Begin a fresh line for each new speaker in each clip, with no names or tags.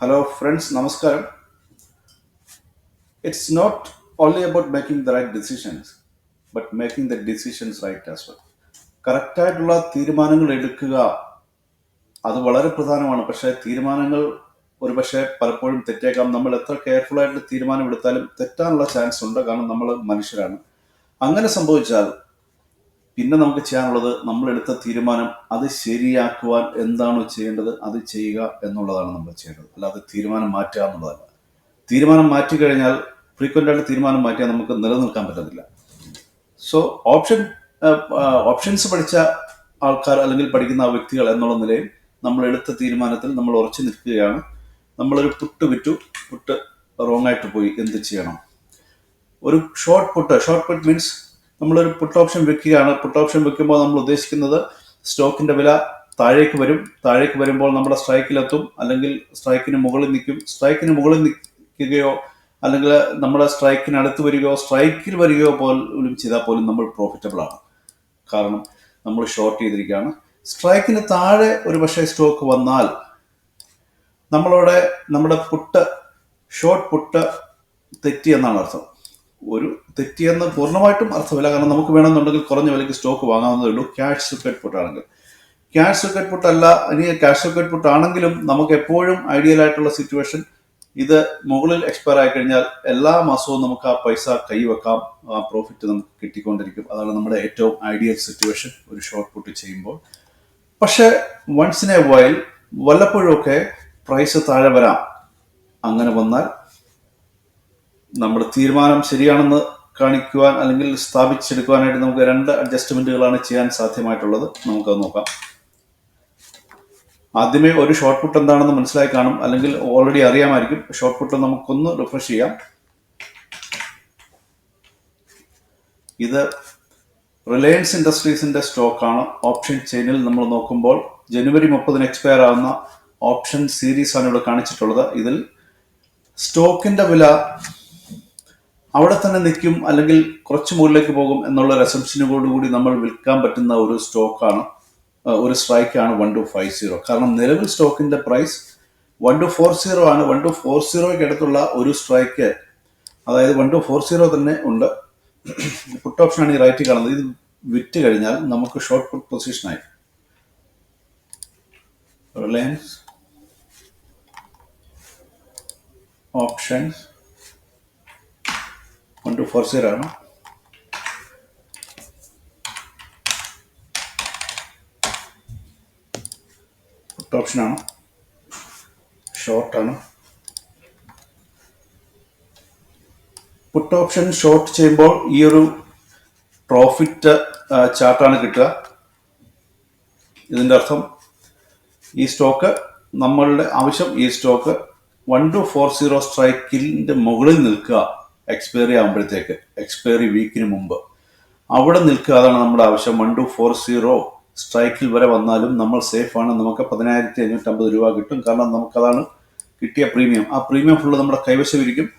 Hello, friends. Namaskaram. It's not only about making the right decisions, but making the decisions right as well. കറക്റ്റായിട്ടുള്ള തീരുമാനങ്ങൾ എടുക്കുക അത് വളരെ പ്രധാനമാണ്. പക്ഷേ തീരുമാനങ്ങൾ ഒരു പക്ഷേ പലപ്പോഴും തെറ്റേക്കാം. നമ്മൾ എത്ര കെയർഫുൾ ആയിട്ട് തീരുമാനം എടുത്താലും തെറ്റാനുള്ള ചാൻസ് ഉണ്ട്. കാരണം നമ്മൾ മനുഷ്യരാണ്. അങ്ങനെ സംഭവിച്ചാൽ പിന്നെ നമുക്ക് ചെയ്യാനുള്ളത് നമ്മൾ എടുത്ത തീരുമാനം അത് ശരിയാക്കുവാൻ എന്താണോ ചെയ്യേണ്ടത് അത് ചെയ്യുക എന്നുള്ളതാണ് നമ്മൾ ചെയ്യേണ്ടത്. അല്ലാതെ തീരുമാനം മാറ്റുക എന്നുള്ളതല്ല. തീരുമാനം മാറ്റിക്കഴിഞ്ഞാൽ ഫ്രീക്വൻ്റ് ആയിട്ട് തീരുമാനം മാറ്റിയാൽ നമുക്ക് നിലനിൽക്കാൻ പറ്റത്തില്ല. സോ ഓപ്ഷൻസ് പഠിച്ച ആൾക്കാർ അല്ലെങ്കിൽ പഠിക്കുന്ന വ്യക്തികൾ എന്നുള്ള നിലയിൽ നമ്മൾ എടുത്ത തീരുമാനത്തിൽ നമ്മൾ ഉറച്ചു നിൽക്കുകയാണ്. നമ്മളൊരു പുട്ട് വിറ്റു, പുട്ട് റോങ് ആയിട്ട് പോയി, എന്ത് ചെയ്യണം? ഒരു ഷോർട്ട് പുട്ട് മീൻസ് നമ്മളൊരു പുട്ട് ഓപ്ഷൻ വെക്കുകയാണ്. പുട്ട് ഓപ്ഷൻ വെക്കുമ്പോൾ നമ്മൾ ഉദ്ദേശിക്കുന്നത് സ്റ്റോക്കിന്റെ വില താഴേക്ക് വരുമ്പോൾ നമ്മുടെ സ്ട്രൈക്കിലെത്തും, അല്ലെങ്കിൽ സ്ട്രൈക്കിന് മുകളിൽ നിൽക്കും. സ്ട്രൈക്കിന് മുകളിൽ നിൽക്കുകയോ അല്ലെങ്കിൽ നമ്മുടെ സ്ട്രൈക്കിന് അടുത്ത് വരികയോ സ്ട്രൈക്കിൽ വരികയോ പോലും ചെയ്താൽ പോലും നമ്മൾ പ്രോഫിറ്റബിൾ ആണ്. കാരണം നമ്മൾ ഷോർട്ട് ചെയ്തിരിക്കുകയാണ്. സ്ട്രൈക്കിന് താഴെ ഒരു പക്ഷേ സ്റ്റോക്ക് വന്നാൽ നമ്മുടെ ഷോർട്ട് പുട്ട് തെറ്റിയെന്നാണ് അർത്ഥം. ഒരു തെറ്റിയെന്ന് പൂർണ്ണമായിട്ടും അർത്ഥമില്ല. കാരണം നമുക്ക് വേണമെന്നുണ്ടെങ്കിൽ കുറഞ്ഞ വിലയ്ക്ക് സ്റ്റോക്ക് വാങ്ങാവുന്നതേ ഉള്ളൂ. ക്യാഷ് സെക്യൂർഡ് പുട്ട് ആണെങ്കിൽ. ക്യാഷ് സെക്യൂർഡ് പുട്ട് അല്ല, ഇനി ക്യാഷ് സെക്യൂർഡ് പുട്ട് ആണെങ്കിലും നമുക്ക് എപ്പോഴും ഐഡിയൽ ആയിട്ടുള്ള സിറ്റുവേഷൻ, ഇത് മുകളിൽ എക്സ്പയർ ആയി കഴിഞ്ഞാൽ എല്ലാ മാസവും നമുക്ക് ആ പൈസ കൈവെക്കാം, ആ പ്രോഫിറ്റ് നമുക്ക് കിട്ടിക്കൊണ്ടിരിക്കും. അതാണ് നമ്മുടെ ഏറ്റവും ഐഡിയൽ സിറ്റുവേഷൻ ഒരു ഷോർട്ട് പുട്ട് ചെയ്യുമ്പോൾ. പക്ഷെ വൺസ് ഇൻ എ വൈൽ വല്ലപ്പോഴൊക്കെ പ്രൈസ് താഴെ വരാം. അങ്ങനെ വന്നാൽ നമ്മുടെ തീരുമാനം ശരിയാണെന്ന് കാണിക്കുവാൻ അല്ലെങ്കിൽ സ്ഥാപിച്ചെടുക്കുവാനായിട്ട് നമുക്ക് രണ്ട് അഡ്ജസ്റ്റ്മെന്റുകളാണ് ചെയ്യാൻ സാധ്യമായിട്ടുള്ളത്. നമുക്കത് നോക്കാം. ആദ്യമേ ഒരു ഷോർട്ട് പുട്ട് എന്താണെന്ന് മനസ്സിലായി കാണും, അല്ലെങ്കിൽ ഓൾറെഡി അറിയാമായിരിക്കും. ഷോർട്ട് പുട്ട് നമുക്കൊന്ന് റിഫ്രഷ് ചെയ്യാം. ഇത് റിലയൻസ് ഇൻഡസ്ട്രീസിന്റെ സ്റ്റോക്കാണ്. ഓപ്ഷൻ ചെയിനിൽ നമ്മൾ നോക്കുമ്പോൾ ജനുവരി 30 എക്സ്പയർ ആവുന്ന ഓപ്ഷൻ സീരീസ് ആണ് ഇവിടെ കാണിച്ചിട്ടുള്ളത്. ഇതിൽ സ്റ്റോക്കിന്റെ വില അവിടെ തന്നെ നിൽക്കും അല്ലെങ്കിൽ കുറച്ച് മുകളിലേക്ക് പോകും എന്നുള്ള ഒരു അസംഷനോടുകൂടി നമ്മൾ വിൽക്കാൻ പറ്റുന്ന ഒരു സ്റ്റോക്കാണ്, ഒരു സ്ട്രൈക്കാണ് 1250. കാരണം നിലവിൽ സ്റ്റോക്കിന്റെ പ്രൈസ് 1240 ആണ്. 1240 അടുത്തുള്ള ഒരു സ്ട്രൈക്ക്, അതായത് 1240 തന്നെ ഉണ്ട്. പുട്ട് ഓപ്ഷനാണ് ഈ റൈറ്റ് കാണുന്നത്. ഇത് വിറ്റ് കഴിഞ്ഞാൽ നമുക്ക് ഷോർട്ട് പുട്ട് പൊസിഷനായി. റിലയൻസ് ഓപ്ഷൻസ് 1240 ആണ്. പുട്ട് ഓപ്ഷനാണ്, ഷോർട്ടാണ്. പുട്ട് ഓപ്ഷൻ ഷോർട്ട് ചെയ്യുമ്പോൾ ഈ ഒരു പ്രോഫിറ്റ് ചാർട്ടാണ് കിട്ടുക. ഇതിൻ്റെ അർത്ഥം ഈ സ്റ്റോക്ക്, നമ്മളുടെ ആവശ്യം ഈ സ്റ്റോക്ക് 1240 സ്ട്രൈക്കിൻ്റെ മുകളിൽ നിൽക്കുക. എക്സ്പയറി ആകുമ്പോഴത്തേക്ക്, എക്സ്പയറി വീക്കിന് മുമ്പ് അവിടെ നിൽക്കുക. അതാണ് നമ്മുടെ ആവശ്യം. 1240 സ്ട്രൈക്കിൽ വരെ വന്നാലും നമ്മൾ സേഫാണ്. നമുക്ക് 10,550 രൂപ കിട്ടും. കാരണം നമുക്കതാണ് കിട്ടിയ പ്രീമിയം. ആ പ്രീമിയം ഫുള്ള് നമ്മുടെ കൈവശം ഇരിക്കും.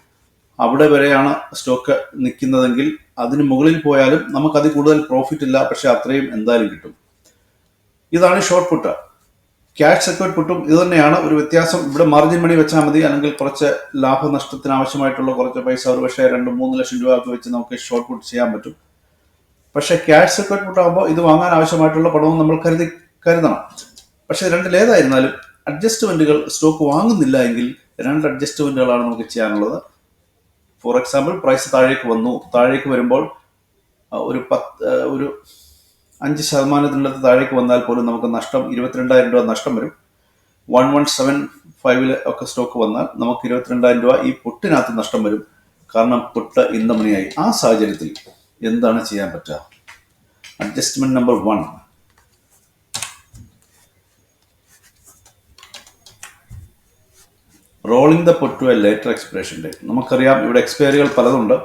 അവിടെ വരെയാണ് സ്റ്റോക്ക് നിൽക്കുന്നതെങ്കിൽ അതിന് മുകളിൽ പോയാലും നമുക്ക് അതിൽ കൂടുതൽ പ്രോഫിറ്റ് ഇല്ല, പക്ഷെ അത്രയും എന്തായാലും കിട്ടും. ഇതാണ് ഷോർട്ട് പുട്ട്. ക്യാഷ് സെക്യൂർഡ് പുട്ടും ഇത് തന്നെയാണ്. ഒരു വ്യത്യാസം, ഇവിടെ മാർജിൻ മണി വെച്ചാൽ മതി, അല്ലെങ്കിൽ കുറച്ച് ലാഭനഷ്ടത്തിന് ആവശ്യമായിട്ടുള്ള കുറച്ച് പൈസ, ഒരു പക്ഷേ 2-3 ലക്ഷം രൂപ ഒക്കെ വെച്ച് നമുക്ക് ഷോർട്ട് പുട്ട് ചെയ്യാൻ പറ്റും. പക്ഷെ ക്യാഷ് സെക്യൂർഡ് പുട്ട് ആകുമ്പോൾ ഇത് വാങ്ങാൻ ആവശ്യമായിട്ടുള്ള പണവും നമ്മൾ കരുതണം. പക്ഷെ രണ്ടിലേതായിരുന്നാലും അഡ്ജസ്റ്റ്മെന്റുകൾ, സ്റ്റോക്ക് വാങ്ങുന്നില്ല എങ്കിൽ രണ്ട് അഡ്ജസ്റ്റ്മെന്റുകളാണ് നമുക്ക് ചെയ്യാനുള്ളത്. ഫോർ എക്സാമ്പിൾ, പ്രൈസ് താഴേക്ക് വരുമ്പോൾ ഒരു 5% താഴേക്ക് വന്നാൽ പോലും നമുക്ക് നഷ്ടം 22,000 രൂപ നഷ്ടം വരും. 1175 ഒക്കെ സ്റ്റോക്ക് വന്നാൽ നമുക്ക് 22,000 രൂപ ഈ പുട്ടിനകത്ത് നഷ്ടം വരും. കാരണം പുട്ട് ഇന്ന മണിയായി. ആ സാഹചര്യത്തിൽ എന്താണ് ചെയ്യാൻ പറ്റുക? Adjustment number 1, rolling the put to a later expiration date. നമുക്കറിയാം ഇവിടെ എക്സ്പയറികൾ പലതുണ്ട്.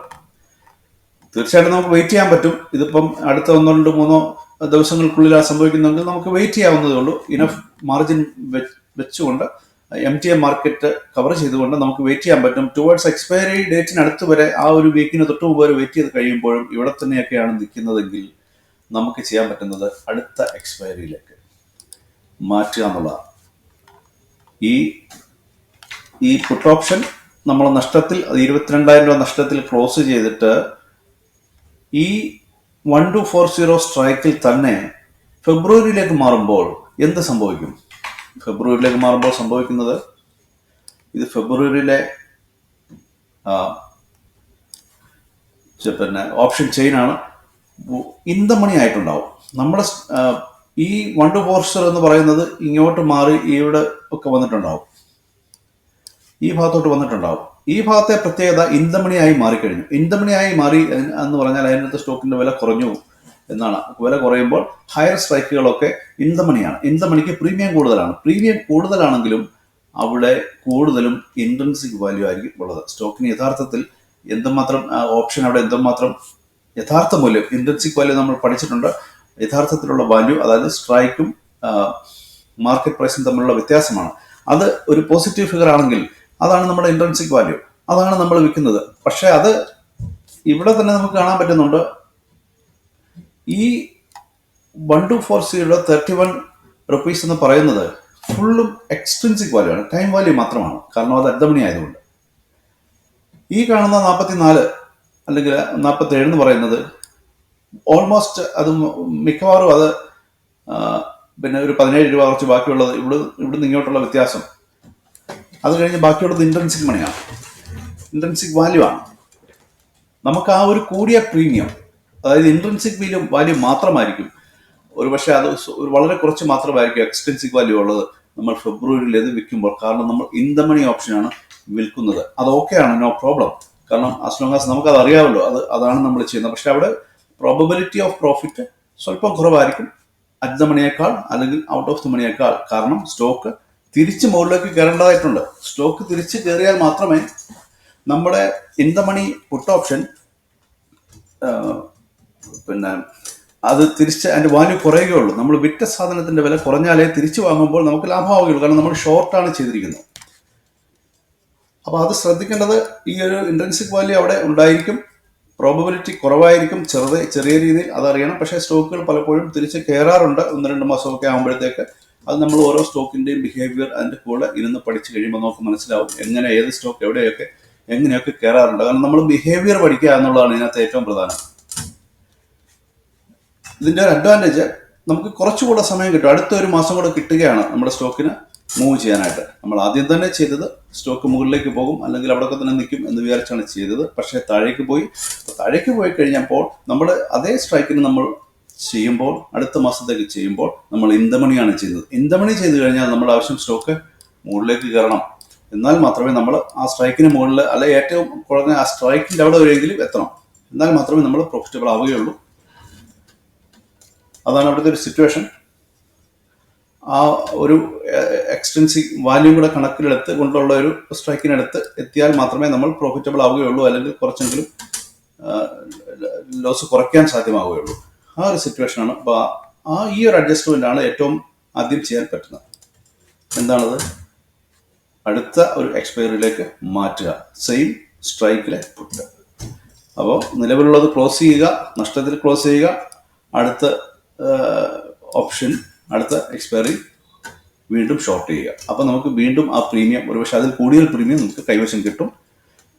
തീർച്ചയായിട്ടും നമുക്ക് വെയിറ്റ് ചെയ്യാൻ പറ്റും. ഇതിപ്പം അടുത്ത 1-2-3 ദിവസങ്ങൾക്കുള്ളിൽ സംഭവിക്കുന്നെങ്കിൽ നമുക്ക് വെയിറ്റ് ചെയ്യാവുന്നതേ ഉള്ളൂ. ഇനഫ് മാർജിൻ വെച്ചുകൊണ്ട് MTA മാർക്കറ്റ് കവർ ചെയ്തുകൊണ്ട് നമുക്ക് വെയിറ്റ് ചെയ്യാൻ പറ്റും. ടുവേർഡ്സ് എക്സ്പയറി ഡേറ്റിന് അടുത്ത് വരെ, ആ ഒരു വീക്കിന് തൊട്ട് മുമ്പ് വരെ വെയിറ്റ് ചെയ്ത് കഴിയുമ്പോഴും ഇവിടെ തന്നെയൊക്കെയാണ് നിൽക്കുന്നതെങ്കിൽ നമുക്ക് ചെയ്യാൻ പറ്റുന്നത് അടുത്ത എക്സ്പയറിയിലേക്ക് മാറ്റുക എന്നുള്ളതാണ്. ഈ ഈ പുട്ട് ഓപ്ഷൻ നമ്മൾ നഷ്ടത്തിൽ 22,000 രൂപ നഷ്ടത്തിൽ ക്ലോസ് ചെയ്തിട്ട് ഈ 1240 സ്ട്രൈക്കിൽ തന്നെ ഫെബ്രുവരിയിലേക്ക് മാറുമ്പോൾ എന്ത് സംഭവിക്കും? ഫെബ്രുവരിയിലേക്ക് മാറുമ്പോൾ സംഭവിക്കുന്നത്, ഇത് ഫെബ്രുവരിയിലെ പിന്നെ ഓപ്ഷൻ ചെയിനാണ്, ഇൻ ദ മണി ആയിട്ടുണ്ടാവും. നമ്മുടെ ഈ 1240 എന്ന് പറയുന്നത് ഇങ്ങോട്ട് മാറി ഇവിടെ ഒക്കെ വന്നിട്ടുണ്ടാവും, ഈ ഭാഗത്തോട്ട് വന്നിട്ടുണ്ടാവും. ഈ ഭാഗത്തെ പ്രത്യേകത ഇന്തമണിയായി മാറിക്കഴിഞ്ഞു. ഇന്തമണിയായി മാറി എന്ന് പറഞ്ഞാൽ അതിനകത്ത് സ്റ്റോക്കിന്റെ വില കുറഞ്ഞു എന്നാണ്. വില കുറയുമ്പോൾ ഹയർ സ്ട്രൈക്കുകളൊക്കെ ഇന്തമണിയാണ്. ഇന്തമണിക്ക് പ്രീമിയം കൂടുതലാണ്. പ്രീമിയം കൂടുതലാണെങ്കിലും അവിടെ കൂടുതലും ഇൻട്രിൻസിക് വാല്യൂ ആയിരിക്കും ഉള്ളത്. സ്റ്റോക്കിന് യഥാർത്ഥത്തിൽ എന്തുമാത്രം ഓപ്ഷൻ അവിടെ എന്തുമാത്രം യഥാർത്ഥ മൂല്യം, ഇൻട്രിൻസിക് വാല്യൂ നമ്മൾ പഠിച്ചിട്ടുണ്ട്. യഥാർത്ഥത്തിലുള്ള വാല്യൂ, അതായത് സ്ട്രൈക്കും മാർക്കറ്റ് പ്രൈസും തമ്മിലുള്ള വ്യത്യാസമാണ്. അത് ഒരു പോസിറ്റീവ് ഫിഗർ ആണെങ്കിൽ അതാണ് നമ്മുടെ ഇൻട്രിൻസിക് വാല്യൂ, അതാണ് നമ്മൾ വിൽക്കുന്നത്. പക്ഷെ അത് ഇവിടെ തന്നെ നമുക്ക് കാണാൻ പറ്റുന്നുണ്ട്. ഈ 1240 31 റുപ്പീസ് എന്ന് പറയുന്നത് ഫുള്ളും എക്സ്ട്രിൻസിക് വാല്യൂ ആണ്, ടൈം വാല്യൂ മാത്രമാണ്. കാരണം അത് അർദ്ധമണി ആയതുകൊണ്ട്. ഈ കാണുന്ന 44 അല്ലെങ്കിൽ 47 എന്ന് പറയുന്നത് ഓൾമോസ്റ്റ് അത് മിക്കവാറും അത് പിന്നെ ഒരു 17 രൂപ കുറച്ച് ബാക്കിയുള്ളത് ഇവിടുന്ന് ഇങ്ങോട്ടുള്ള വ്യത്യാസം. അത് കഴിഞ്ഞ് ബാക്കിയുള്ളത് ഇൻട്രിൻസിക് മണിയാണ്, ഇൻട്രിൻസിക് വാല്യൂ ആണ്. നമുക്ക് ആ ഒരു കൂടിയ പ്രീമിയം, അതായത് ഇൻട്രിൻസിക് വാല്യൂ മാത്രമായിരിക്കും, ഒരു പക്ഷേ അത് വളരെ കുറച്ച് മാത്രമായിരിക്കും എക്സ്ട്രിൻസിക് വാല്യൂ ഉള്ളത് നമ്മൾ ഫെബ്രുവരിയിൽ ഇത് വിൽക്കുമ്പോൾ. കാരണം നമ്മൾ ഇൻ ദ മണി ഓപ്ഷനാണ് വിൽക്കുന്നത്. അത് ഓക്കെയാണ്, നോ പ്രോബ്ലം. കാരണം ആസ് ലോങ് ആസ് നമുക്കത് അറിയാമല്ലോ, അതാണ് നമ്മൾ ചെയ്യുന്നത്. പക്ഷെ അവിടെ പ്രോബബിലിറ്റി ഓഫ് പ്രോഫിറ്റ് സ്വല്പം കുറവായിരിക്കും അറ്റ് ദ മണിയേക്കാൾ അല്ലെങ്കിൽ ഔട്ട് ഓഫ് ദ മണിയേക്കാൾ. കാരണം സ്റ്റോക്ക് തിരിച്ച് മുകളിലേക്ക് കയറേണ്ടതായിട്ടുണ്ട്. സ്റ്റോക്ക് തിരിച്ച് കയറിയാൽ മാത്രമേ നമ്മുടെ in the money put option പിന്നെ അത് തിരിച്ച് അതിന്റെ വാല്യൂ കുറയുകയുള്ളൂ. നമ്മൾ വിറ്റ സാധനത്തിന്റെ വില കുറഞ്ഞാലേ തിരിച്ചു വാങ്ങുമ്പോൾ നമുക്ക് ലാഭമാവുകയുള്ളൂ. കാരണം നമ്മൾ ഷോർട്ടാണ് ചെയ്തിരിക്കുന്നത്. അപ്പോൾ അത് ശ്രദ്ധിക്കേണ്ടത്, ഈ ഒരു ഇൻട്രിൻസിക് വാല്യൂ അവിടെ ഉണ്ടായിരിക്കും, പ്രോബബിലിറ്റി കുറവായിരിക്കും, ചെറിയ രീതിയിൽ അതറിയണം. പക്ഷേ സ്റ്റോക്കുകൾ പലപ്പോഴും തിരിച്ച് കയറാറുണ്ട് 1-2 മാസമൊക്കെ ആകുമ്പോഴത്തേക്ക്. അത് നമ്മൾ ഓരോ സ്റ്റോക്കിന്റെയും ബിഹേവിയർ അതിന്റെ കൂടെ ഇരുന്ന് പഠിച്ചു കഴിയുമ്പോൾ നമുക്ക് മനസ്സിലാവും എങ്ങനെ ഏത് സ്റ്റോക്ക് എവിടെയൊക്കെ എങ്ങനെയൊക്കെ കയറാറുണ്ട്. കാരണം നമ്മൾ ബിഹേവിയർ പഠിക്കുക എന്നുള്ളതാണ് ഇതിനകത്ത് ഏറ്റവും പ്രധാനം. ഇതിന്റെ ഒരു അഡ്വാൻറ്റേജ്, നമുക്ക് കുറച്ചുകൂടെ സമയം കിട്ടും. അടുത്ത ഒരു മാസം കൂടെ കിട്ടുകയാണ് നമ്മുടെ സ്റ്റോക്കിന് മൂവ് ചെയ്യാനായിട്ട്. നമ്മൾ ആദ്യം തന്നെ ചെയ്തത് സ്റ്റോക്ക് മുകളിലേക്ക് പോകും അല്ലെങ്കിൽ അവിടെയൊക്കെ തന്നെ നിൽക്കും എന്ന് വിചാരിച്ചാണ് ചെയ്തത്. പക്ഷേ താഴേക്ക് പോയി കഴിഞ്ഞപ്പോൾ നമ്മൾ അതേ സ്ട്രൈക്കിന് നമ്മൾ ചെയ്യുമ്പോൾ, അടുത്ത മാസത്തേക്ക് ചെയ്യുമ്പോൾ നമ്മൾ ഇന്തമണിയാണ് ചെയ്യുന്നത്. ഇന്തമണി ചെയ്ത് കഴിഞ്ഞാൽ നമ്മുടെ ആവശ്യം സ്റ്റോക്ക് മുകളിലേക്ക് കയറണം. എന്നാൽ മാത്രമേ നമ്മൾ ആ സ്ട്രൈക്കിന് മുകളിൽ, അല്ലെ ഏറ്റവും കുറഞ്ഞ ആ സ്ട്രൈക്കിന്റെ അവിടെ വരെയെങ്കിലും എത്തണം. എന്നാൽ മാത്രമേ നമ്മൾ പ്രോഫിറ്റബിൾ ആവുകയുള്ളൂ. അതാണ് അവിടുത്തെ ഒരു സിറ്റുവേഷൻ. ആ ഒരു എക്സ്റ്റൻസിക് വാല്യൂ കൂടെ കണക്കിലെടുത്ത് കൊണ്ടുള്ള ഒരു സ്ട്രൈക്കിനടുത്ത് എത്തിയാൽ മാത്രമേ നമ്മൾ പ്രോഫിറ്റബിൾ ആവുകയുള്ളൂ, അല്ലെങ്കിൽ കുറച്ചെങ്കിലും ലോസ് കുറയ്ക്കാൻ സാധ്യമാവുകയുള്ളൂ. ആ ഒരു സിറ്റുവേഷനാണ്. അപ്പോൾ ഈ ഒരു അഡ്ജസ്റ്റ്മെന്റ് ആണ് ഏറ്റവും ആദ്യം ചെയ്യാൻ പറ്റുന്നത്. എന്താണത്? അടുത്ത ഒരു എക്സ്പയറിയിലേക്ക് മാറ്റുക, സെയിം സ്ട്രൈക്കിലെ പുട്ട്. അപ്പോൾ നിലവിലുള്ളത് ക്ലോസ് ചെയ്യുക, നഷ്ടത്തിൽ ക്ലോസ് ചെയ്യുക, അടുത്ത ഓപ്ഷൻ അടുത്ത എക്സ്പയറി വീണ്ടും ഷോർട്ട് ചെയ്യുക. അപ്പോൾ നമുക്ക് വീണ്ടും ആ പ്രീമിയം, ഒരുപക്ഷെ അതിൽ കൂടുതൽ പ്രീമിയം നമുക്ക് കൈവശം കിട്ടും.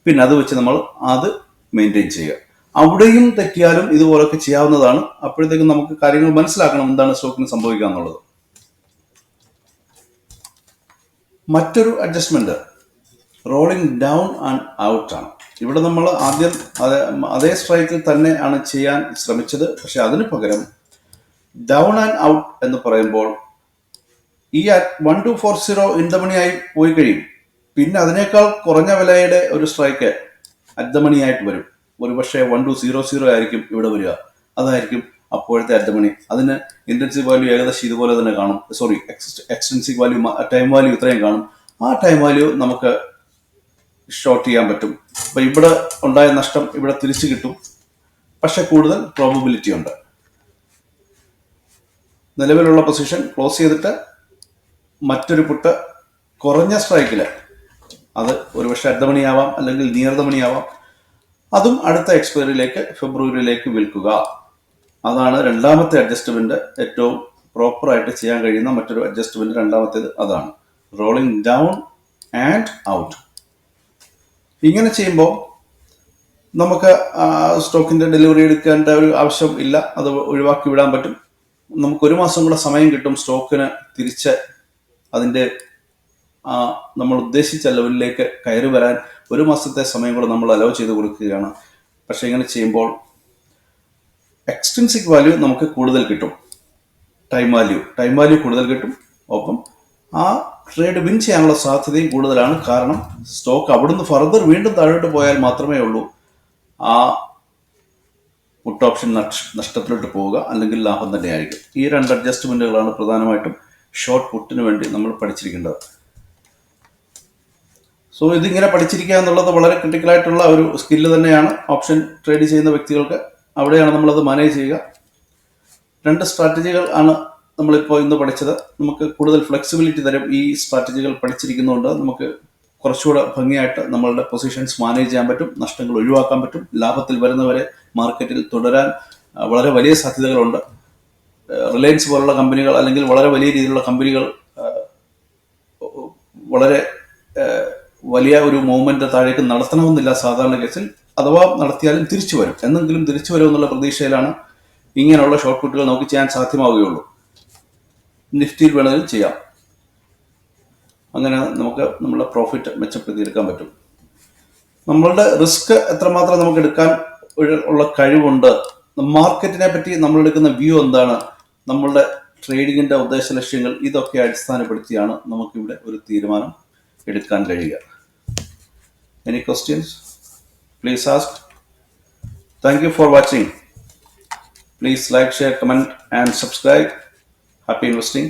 പിന്നെ അത് വെച്ച് നമ്മൾ അത് മെയിൻറ്റെയിൻ ചെയ്യുക. അവിടെയും തെറ്റിയാലും ഇതുപോലൊക്കെ ചെയ്യാവുന്നതാണ്. അപ്പോഴത്തേക്കും നമുക്ക് കാര്യങ്ങൾ മനസ്സിലാക്കണം എന്താണ് സ്റ്റോക്കിന് സംഭവിക്കുക എന്നുള്ളത്. മറ്റൊരു adjustment rolling down and out ആണ്. ഇവിടെ നമ്മൾ ആദ്യം അതേ സ്ട്രൈക്കിൽ തന്നെ ആണ് ചെയ്യാൻ ശ്രമിച്ചത്. പക്ഷെ അതിന് പകരം ഡൗൺ ആൻഡ് ഔട്ട് എന്ന് പറയുമ്പോൾ ഈ 1240 ഇന്തമണിയായി പോയി കഴിയും. പിന്നെ അതിനേക്കാൾ കുറഞ്ഞ വിലയുടെ ഒരു സ്ട്രൈക്ക് അർദ്ധമണിയായിട്ട് വരും. ഒരുപക്ഷെ 1200 ആയിരിക്കും ഇവിടെ വരിക. അതായിരിക്കും അപ്പോഴത്തെ അർദ്ധമണി. അതിന് ഇൻട്രിൻസിക് വാല്യൂ ഏകദേശം ഇതുപോലെ തന്നെ കാണും. എക്സ്ട്രിൻസിക് വാല്യൂ, ടൈം വാല്യൂ ഇത്രയും കാണും. ആ ടൈം വാല്യൂ നമുക്ക് ഷോർട്ട് ചെയ്യാൻ പറ്റും. അപ്പൊ ഇവിടെ ഉണ്ടായ നഷ്ടം ഇവിടെ തിരിച്ചു കിട്ടും. പക്ഷെ കൂടുതൽ പ്രോബബിലിറ്റി ഉണ്ട്. നിലവിലുള്ള പൊസിഷൻ ക്ലോസ് ചെയ്തിട്ട് മറ്റൊരു പുട്ട് കുറഞ്ഞ സ്ട്രൈക്കില്, അത് ഒരുപക്ഷെ അർദ്ധമണിയാവാം അല്ലെങ്കിൽ നിയർ ദ മണിയാവാം, അതും അടുത്ത എക്സ്പയറിയിലേക്ക് ഫെബ്രുവരിയിലേക്ക് വിൽക്കുക. അതാണ് രണ്ടാമത്തെ അഡ്ജസ്റ്റ്മെന്റ്. ഏറ്റവും പ്രോപ്പറായിട്ട് ചെയ്യാൻ കഴിയുന്ന മറ്റൊരു അഡ്ജസ്റ്റ്മെന്റ് രണ്ടാമത്തേത് അതാണ്. Rolling down and out. ഇങ്ങനെ ചെയ്യുമ്പോൾ നമുക്ക് സ്റ്റോക്കിന്റെ ഡെലിവറി എടുക്കേണ്ട ഒരു ആവശ്യം ഇല്ല, അത് ഒഴിവാക്കി വിടാൻ പറ്റും. നമുക്ക് ഒരു മാസം കൂടെ സമയം കിട്ടും സ്റ്റോക്കിന് തിരിച്ച് അതിന്റെ നമ്മൾ ഉദ്ദേശിച്ച ലെവലിലേക്ക് കയറി വരാൻ. ഒരു മാസത്തെ സമയം കൂടെ നമ്മൾ അലോ ചെയ്ത് കൊടുക്കുകയാണ്. പക്ഷെ ഇങ്ങനെ ചെയ്യുമ്പോൾ എക്സ്ട്രിൻസിക് വാല്യൂ നമുക്ക് കൂടുതൽ കിട്ടും, ടൈം വാല്യൂ കൂടുതൽ കിട്ടും. ഒപ്പം ആ ട്രേഡ് വിൻ ചെയ്യാനുള്ള സാധ്യതയും കൂടുതലാണ്. കാരണം സ്റ്റോക്ക് അവിടുന്ന് ഫർദർ വീണ്ടും താഴോട്ട് പോയാൽ മാത്രമേ ഉള്ളൂ ആ പുട്ട് ഓപ്ഷൻ നഷ്ടത്തിലോട്ട് പോവുക, അല്ലെങ്കിൽ ലാഭം തന്നെയായിരിക്കും. ഈ രണ്ട് അഡ്ജസ്റ്റ്മെന്റുകളാണ് പ്രധാനമായിട്ടും ഷോർട്ട് പുട്ടിന് വേണ്ടി നമ്മൾ പഠിച്ചിരിക്കേണ്ടത്. സോ ഇതിങ്ങനെ പഠിച്ചിരിക്കുക എന്നുള്ളത് വളരെ ക്രിട്ടിക്കലായിട്ടുള്ള ഒരു സ്കില്ല് തന്നെയാണ് ഓപ്ഷൻ ട്രേഡ് ചെയ്യുന്ന വ്യക്തികൾക്ക്. അവിടെയാണ് നമ്മളത് മാനേജ് ചെയ്യുക. രണ്ട് സ്ട്രാറ്റജികൾ ആണ് നമ്മളിപ്പോൾ ഇന്ന് പഠിച്ചത്. നമുക്ക് കൂടുതൽ ഫ്ലെക്സിബിലിറ്റി തരും ഈ സ്ട്രാറ്റജികൾ പഠിച്ചിരിക്കുന്നതുകൊണ്ട്. നമുക്ക് കുറച്ചുകൂടെ ഭംഗിയായിട്ട് നമ്മളുടെ പൊസിഷൻസ് മാനേജ് ചെയ്യാൻ പറ്റും, നഷ്ടങ്ങൾ ഒഴിവാക്കാൻ പറ്റും. ലാഭത്തിൽ വരുന്നവരെ മാർക്കറ്റിൽ തുടരാൻ വളരെ വലിയ സാധ്യതകളുണ്ട്. റിലയൻസ് പോലുള്ള കമ്പനികൾ, അല്ലെങ്കിൽ വളരെ വലിയ രീതിയിലുള്ള കമ്പനികൾ വളരെ വലിയ ഒരു മൂവ്മെന്റ് താഴേക്ക് നടത്തണമെന്നില്ല സാധാരണ കേസിൽ. അഥവാ നടത്തിയാലും തിരിച്ചു വരും, എന്നെങ്കിലും തിരിച്ചു വരും എന്നുള്ള പ്രതീക്ഷയിലാണ് ഇങ്ങനെയുള്ള ഷോർട്ട് പുട്ടുകൾ നമുക്ക് ചെയ്യാൻ സാധ്യമാവുകയുള്ളൂ. നിഫ്റ്റിയിൽ വേണമെങ്കിലും ചെയ്യാം. അങ്ങനെ നമുക്ക് നമ്മുടെ പ്രോഫിറ്റ് മെച്ചപ്പെടുത്തിയെടുക്കാൻ പറ്റും. നമ്മളുടെ റിസ്ക് എത്രമാത്രം നമുക്ക് എടുക്കാൻ ഉള്ള കഴിവുണ്ട്, മാർക്കറ്റിനെ പറ്റി നമ്മൾ എടുക്കുന്ന വ്യൂ എന്താണ്, നമ്മളുടെ ട്രേഡിങ്ങിന്റെ ഉദ്ദേശ ലക്ഷ്യങ്ങൾ, ഇതൊക്കെ അടിസ്ഥാനപ്പെടുത്തിയാണ് നമുക്കിവിടെ ഒരു തീരുമാനം എടുക്കാൻ കഴിയുക. Any questions? Please ask. Thank you for watching. Please like, share, comment and subscribe. Happy investing.